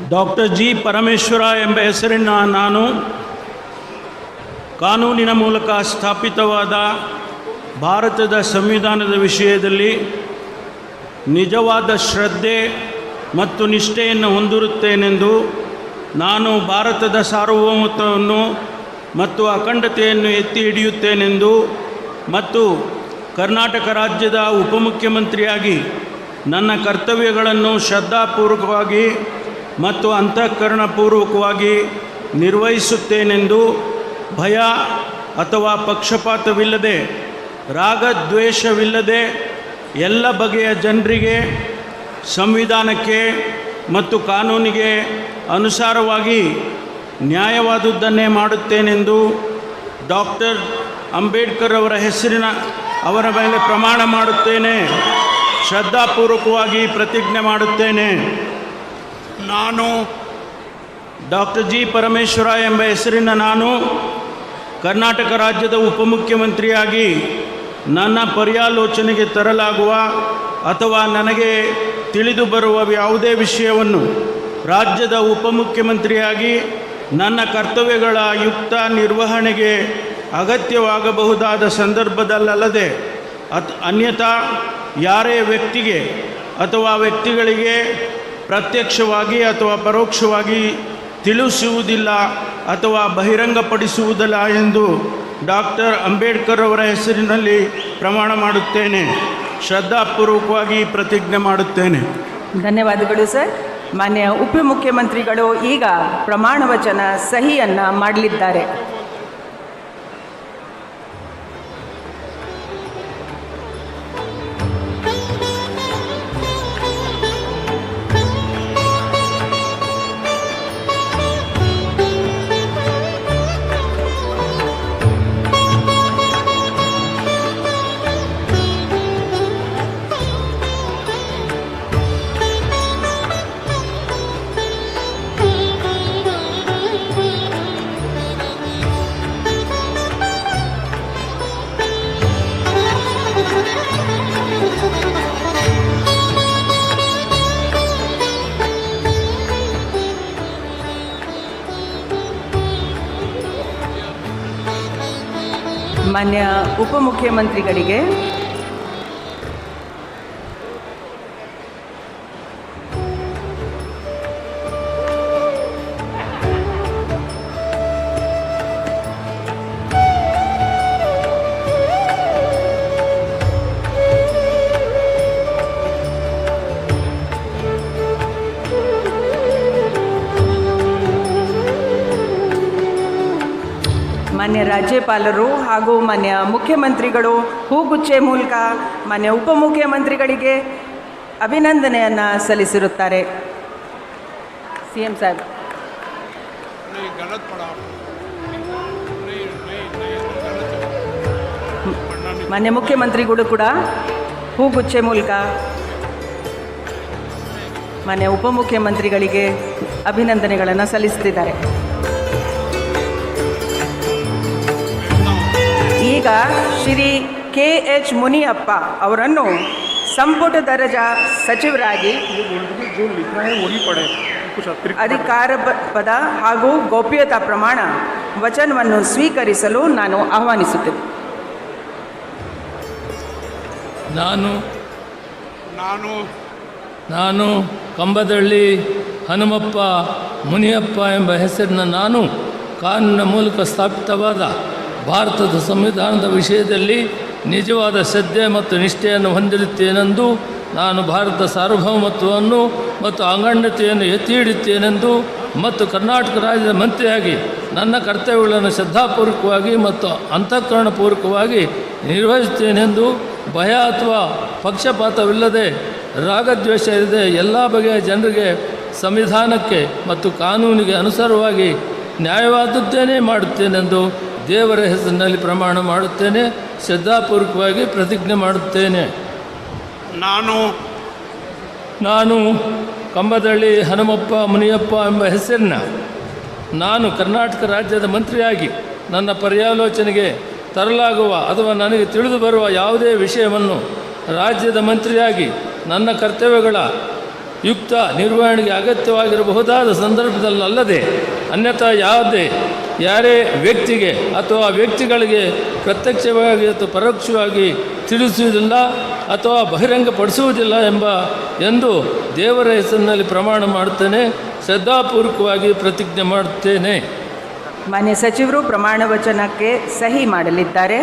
Doctor G Parameshwara ಎಂಬ ಹೆಸರಿನ ನಾನು ಕಾನೂನಿನ ಮೂಲಕ ಸ್ಥಾಪಿತವಾದ ಭಾರತದ ಸಂವಿಧಾನದ ವಿಷಯದಲ್ಲಿ ನಿಜವಾದ ಶ್ರದ್ಧೆ ಮತ್ತು ನಿಷ್ಠೆಯನ್ನು ಹೊಂದಿರುತ್ತೇನೆಂದು ನಾನು ಭಾರತದ ಸಾರ್ವಭೌಮತ್ವವನ್ನು ಮತ್ತು ಅಖಂಡತೆಯನ್ನು ಎತ್ತಿ ಹಿಡಿಯುತ್ತೇನೆಂದು ಮತ್ತು ಕರ್ನಾಟಕ ರಾಜ್ಯದ ಉಪಮುಖ್ಯಮಂತ್ರಿಯಾಗಿ ನನ್ನ ಕರ್ತವ್ಯಗಳನ್ನು ಶ್ರದ್ಧಾಪೂರ್ವಕವಾಗಿ ಮತ್ತು ಅಂತಃಕರಣಪೂರ್ವಕವಾಗಿ ನಿರ್ವಹಿಸುತ್ತೇನೆಂದು ಭಯ ಅಥವಾ ಪಕ್ಷಪಾತವಿಲ್ಲದೆ ರಾಗದ್ವೇಷವಿಲ್ಲದೆ ಎಲ್ಲ ಬಗೆಯ ಜನರಿಗೆ ಸಂವಿಧಾನಕ್ಕೆ ಮತ್ತು ಕಾನೂನಿಗೆ ಅನುಸಾರವಾಗಿ ನ್ಯಾಯವಾದುದನ್ನೇ ಮಾಡುತ್ತೇನೆಂದು ಡಾಕ್ಟರ್ ಅಂಬೇಡ್ಕರ್ ಅವರ ಮೇಲೆ ಪ್ರಮಾಣ ಮಾಡುತ್ತೇನೆ. ಶ್ರದ್ಧಾಪೂರ್ವಕವಾಗಿ ಪ್ರತಿಜ್ಞೆ ಮಾಡುತ್ತೇನೆ. ನಾನು ಡಾಕ್ಟರ್ ಜಿ ಪರಮೇಶ್ವರ ಎಂಬ ಹೆಸರಿನ ನಾನು ಕರ್ನಾಟಕ ರಾಜ್ಯದ ಉಪಮುಖ್ಯಮಂತ್ರಿಯಾಗಿ ನನ್ನ ಪರ್ಯಾಲೋಚನೆಗೆ ತರಲಾಗುವ ಅಥವಾ ನನಗೆ ತಿಳಿದು ಬರುವ ಯಾವುದೇ ವಿಷಯವನ್ನು ರಾಜ್ಯದ ಉಪಮುಖ್ಯಮಂತ್ರಿಯಾಗಿ ನನ್ನ ಕರ್ತವ್ಯಗಳ ಯುಕ್ತ ನಿರ್ವಹಣೆಗೆ ಅಗತ್ಯವಾಗಬಹುದಾದ ಸಂದರ್ಭದಲ್ಲದೆ ಅನ್ಯಥಾ ಯಾರೇ ವ್ಯಕ್ತಿಗೆ ಅಥವಾ ವ್ಯಕ್ತಿಗಳಿಗೆ ಪ್ರತ್ಯಕ್ಷವಾಗಿ ಅಥವಾ ಪರೋಕ್ಷವಾಗಿ ತಿಳಿಸುವುದಿಲ್ಲ ಅಥವಾ ಬಹಿರಂಗಪಡಿಸುವುದಿಲ್ಲ ಎಂದು ಡಾಕ್ಟರ್ ಅಂಬೇಡ್ಕರ್ ಅವರ ಹೆಸರಿನಲ್ಲಿ ಪ್ರಮಾಣ ಮಾಡುತ್ತೇನೆ. ಶ್ರದ್ಧಾಪೂರ್ವಕವಾಗಿ ಪ್ರತಿಜ್ಞೆ ಮಾಡುತ್ತೇನೆ. ಧನ್ಯವಾದಗಳು ಸರ್. ಮಾನ್ಯ ಉಪಮುಖ್ಯಮಂತ್ರಿಗಳು ಈಗ ಪ್ರಮಾಣ ವಚನ ಸಹಿಯನ್ನು ಮಾಡಲಿದ್ದಾರೆ. ಮಾನ್ಯ ಉಪಮುಖ್ಯಮಂತ್ರಿಗಳಿಗೆ ಮಾನ್ಯ ರಾಜ್ಯಪಾಲರು ಹಾಗೂ ಮಾನ್ಯ ಮುಖ್ಯಮಂತ್ರಿಗಳು ಹೂಗುಚ್ಚೆ ಮೂಲಕ ಮಾನ್ಯ ಉಪಮುಖ್ಯಮಂತ್ರಿಗಳಿಗೆ ಅಭಿನಂದನೆಯನ್ನು ಸಲ್ಲಿಸಿರುತ್ತಾರೆ. ಸಿಎಂ ಸಾಹೇಬ್. ಮಾನ್ಯ ಮುಖ್ಯಮಂತ್ರಿಗಳು ಕೂಡ ಹೂಗುಚ್ಚೆ ಮೂಲಕ ಮಾನ್ಯ ಉಪಮುಖ್ಯಮಂತ್ರಿಗಳಿಗೆ ಅಭಿನಂದನೆಗಳನ್ನು ಸಲ್ಲಿಸುತ್ತಿದ್ದಾರೆ. ಈಗ ಶ್ರೀ KH ಮುನಿಯಪ್ಪ ಅವರನ್ನು ಸಂಪುಟ ದರ್ಜಾ ಸಚಿವರಾಗಿ ಅಧಿಕಾರ ಪದ ಹಾಗೂ ಗೋಪ್ಯತಾ ಪ್ರಮಾಣ ವಚನವನ್ನು ಸ್ವೀಕರಿಸಲು ನಾನು ಆಹ್ವಾನಿಸುತ್ತೇನೆ. ನಾನು ಕಂಬದಳ್ಳಿ ಹನುಮಪ್ಪ ಮುನಿಯಪ್ಪ ಎಂಬ ಹೆಸರಿನ ನಾನು ಕಾನೂನಿನ ಮೂಲಕ ಸ್ಥಾಪಿತವಾದ ಭಾರತದ ಸಂವಿಧಾನದ ವಿಷಯದಲ್ಲಿ ನಿಜವಾದ ಶ್ರದ್ಧೆ ಮತ್ತು ನಿಷ್ಠೆಯನ್ನು ಹೊಂದಿರುತ್ತೇನೆಂದು ನಾನು ಭಾರತ ಸಾರ್ವಭೌಮತ್ವವನ್ನು ಮತ್ತು ಅಖಂಡತೆಯನ್ನು ಎತ್ತಿ ಹಿಡಿಯುತ್ತೇನೆಂದು ಮತ್ತು ಕರ್ನಾಟಕ ರಾಜ್ಯದ ಮಂತ್ರಿಯಾಗಿ ನನ್ನ ಕರ್ತವ್ಯಗಳನ್ನು ಶ್ರದ್ಧಾಪೂರ್ವಕವಾಗಿ ಮತ್ತು ಅಂತಃಕರಣಪೂರ್ವಕವಾಗಿ ನಿರ್ವಹಿಸುತ್ತೇನೆಂದು ಭಯ ಅಥವಾ ಪಕ್ಷಪಾತವಿಲ್ಲದೆ ರಾಗದ್ವೇಷ ಇಲ್ಲದೆ ಎಲ್ಲ ಬಗೆಯ ಜನರಿಗೆ ಸಂವಿಧಾನಕ್ಕೆ ಮತ್ತು ಕಾನೂನಿಗೆ ಅನುಸಾರವಾಗಿ ನ್ಯಾಯವಾದದ್ದೇನೇ ಮಾಡುತ್ತೇನೆಂದು ದೇವರ ಹೆಸರಿನಲ್ಲಿ ಪ್ರಮಾಣ ಮಾಡುತ್ತೇನೆ. ಶ್ರದ್ಧಾಪೂರ್ವಕವಾಗಿ ಪ್ರತಿಜ್ಞೆ ಮಾಡುತ್ತೇನೆ. ನಾನು ಕಂಬದಳ್ಳಿ ಹನುಮಪ್ಪ ಮುನಿಯಪ್ಪ ಎಂಬ ಹೆಸರಿನ ನಾನು ಕರ್ನಾಟಕ ರಾಜ್ಯದ ಮಂತ್ರಿಯಾಗಿ ನನ್ನ ಪರ್ಯಾಲೋಚನೆಗೆ ತರಲಾಗುವ ಅಥವಾ ನನಗೆ ತಿಳಿದು ಬರುವ ಯಾವುದೇ ವಿಷಯವನ್ನು ರಾಜ್ಯದ ಮಂತ್ರಿಯಾಗಿ ನನ್ನ ಕರ್ತವ್ಯಗಳ ಯುಕ್ತ ನಿರ್ವಹಣೆಗೆ ಅಗತ್ಯವಾಗಿರಬಹುದಾದ ಸಂದರ್ಭದಲ್ಲದೆ ಅನ್ಯಥಾ ಯಾರೇ ವ್ಯಕ್ತಿಗೆ ಅಥವಾ ವ್ಯಕ್ತಿಗಳಿಗೆ ಪ್ರತ್ಯಕ್ಷವಾಗಿ ಅಥವಾ ಪರೋಕ್ಷವಾಗಿ ತಿಳಿಸುವುದಿಲ್ಲ ಅಥವಾ ಬಹಿರಂಗಪಡಿಸುವುದಿಲ್ಲ ಎಂದು ದೇವರ ಹೆಸರಿನಲ್ಲಿ ಪ್ರಮಾಣ ಮಾಡುತ್ತೇನೆ, ಶ್ರದ್ಧಾಪೂರ್ವಕವಾಗಿ ಪ್ರತಿಜ್ಞೆ ಮಾಡುತ್ತೇನೆ. ಮಾನ್ಯ ಸಚಿವರು ಪ್ರಮಾಣ ವಚನಕ್ಕೆ ಸಹಿ ಮಾಡಲಿದ್ದಾರೆ.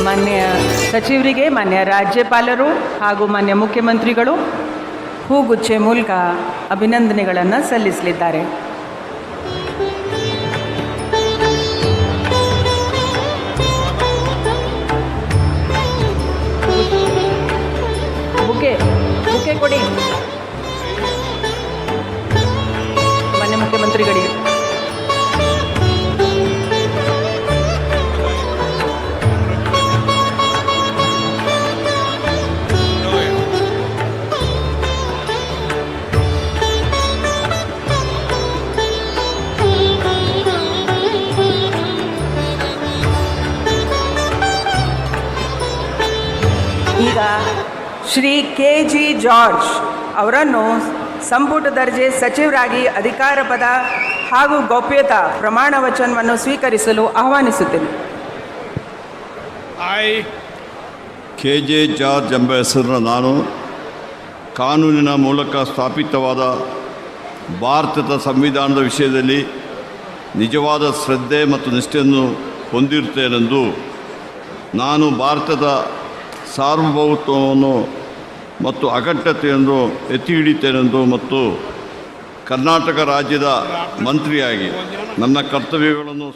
ಮಾನ್ಯ ಸಚಿವರಿಗೆ ಮಾನ್ಯ ರಾಜ್ಯಪಾಲರು ಹಾಗೂ ಮಾನ್ಯ ಮುಖ್ಯಮಂತ್ರಿಗಳು ಹೂಗುಚ್ಚೆ ಮೂಲಕ ಅಭಿನಂದನೆಗಳನ್ನು ಸಲ್ಲಿಸಲಿದ್ದಾರೆ. ಬುಕೆ ಕೊಡಿ ಮಾನ್ಯ ಮುಖ್ಯಮಂತ್ರಿಗಳಿಗೆ. ಈಗ ಶ್ರೀ KG ಜಾರ್ಜ್ ಅವರನ್ನು ಸಂಪುಟ ದರ್ಜೆ ಸಚಿವರಾಗಿ ಅಧಿಕಾರ ಪದ ಹಾಗೂ ಗೌಪ್ಯತಾ ಪ್ರಮಾಣ ವಚನವನ್ನು ಸ್ವೀಕರಿಸಲು ಆಹ್ವಾನಿಸುತ್ತೇನೆ. KJ ಜಾರ್ಜ್ ಎಂಬ ಹೆಸರಿನ ನಾನು ಕಾನೂನಿನ ಮೂಲಕ ಸ್ಥಾಪಿತವಾದ ಭಾರತದ ಸಂವಿಧಾನದ ವಿಷಯದಲ್ಲಿ ನಿಜವಾದ ಶ್ರದ್ಧೆ ಮತ್ತು ನಿಷ್ಠೆಯನ್ನು ಹೊಂದಿರುತ್ತೇನೆಂದು, ನಾನು ಭಾರತದ ಸಾರ್ವಭೌಮತ್ವವನ್ನು ಮತ್ತು ಅಖಂಡತೆಯನ್ನು ಎತ್ತಿ ಹಿಡಿತೇನೆಂದು ಮತ್ತು ಕರ್ನಾಟಕ ರಾಜ್ಯದ ಮಂತ್ರಿಯಾಗಿ ನನ್ನ ಕರ್ತವ್ಯಗಳನ್ನು